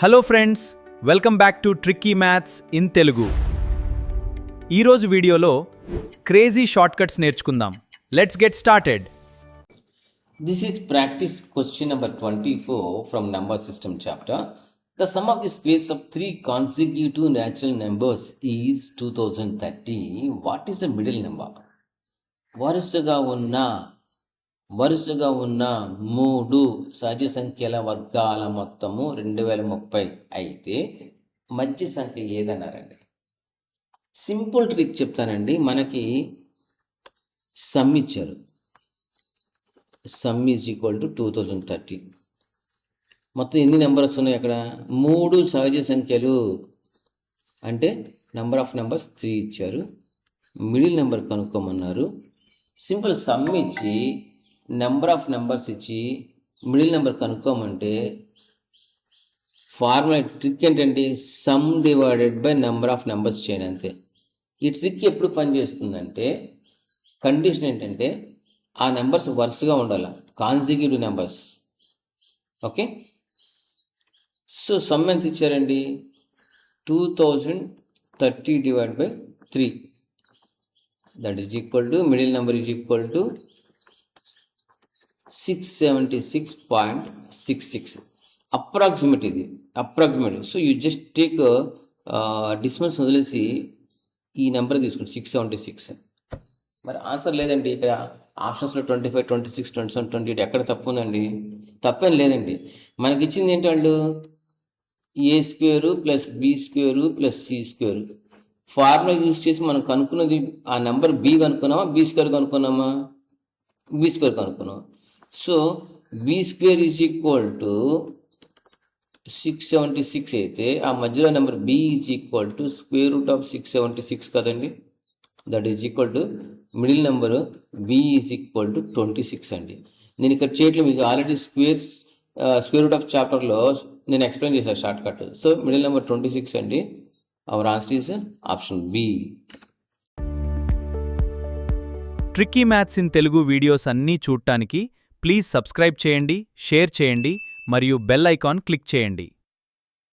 Hello friends, welcome back to tricky maths in Telugu. ఈరోజు వీడియోలో crazy shortcuts నేర్చుకుందాం. Let's get started. This is practice question number 24 from number system chapter. The sum of the squares of three consecutive natural numbers is 2030. What is the middle number? వరుసగా ఉన్న మూడు సహజ సంఖ్యల వర్గాల మొత్తము 2030 అయితే మధ్య సంఖ్య ఏదన్నారండి? సింపుల్ ట్రిక్ చెప్తానండి. మనకి సమ్ ఇచ్చారు. Some is equal to 2030. మొత్తం ఎన్ని నెంబర్స్ ఉన్నాయి అక్కడ? మూడు సహజ సంఖ్యలు అంటే నెంబర్ ఆఫ్ నెంబర్స్ 3 ఇచ్చారు. మిడిల్ నెంబర్ కనుక్కోమన్నారు. సింపుల్ సమ్ ఇచ్చి నెంబర్ ఆఫ్ నెంబర్స్ ఇచ్చి మిడిల్ నెంబర్ కనుక్కోమంటే ఫార్ములా ట్రిక్ ఏంటంటే sum divided by number of numbers చేయండి అంతే. ఈ ట్రిక్ ఎప్పుడు పనిచేస్తుందంటే కండిషన్ ఏంటంటే ఆ నెంబర్స్ వరుసగా ఉండాలి, consecutive numbers. Okay, so sum ఎంత ఇచ్చారండి? 2030 divide by 3, that is equal to middle number is equal to 676.66. Approximate ఇది, approximate. So you just take distance వదిలేసి ఈ నెంబర్ తీసుకోండి 676. మరి ఆన్సర్ లేదండి ఇక్కడ ఆప్షన్స్లో 25, 26, 27, 28 ఎక్కడ తప్పు ఉందండి? తప్పేం లేదండి. మనకి ఇచ్చింది ఏంటి? వాళ్ళు a² plus b² plus c². Formula use చేసి మనం కనుక్కున్నది ఆ నెంబర్ b కనుక్కున్నామా, b² కనుక్కున్నామా? b² కనుక్కున్నాం. So b² is equal to 676 అయితే ఆ మధ్యలో number b is equal to square root of 676 కదండి. That is equal to middle number b is equal to 26 అండి. నేను ఇక్కడ చేయట్లేదు, మీకు ఆల్రెడీ స్క్వేర్ రూట్ ఆఫ్ చాప్టర్లో నేను ఎక్స్ప్లెయిన్ చేశాను short cut. So middle number 26 అండి. Our answer is option B. Tricky maths in Telugu videos అన్నీ చూడటానికి ప్లీజ్ సబ్స్క్రైబ్ చేయండి, షేర్ చేయండి మరియు బెల్ ఐకాన్ క్లిక్ చేయండి.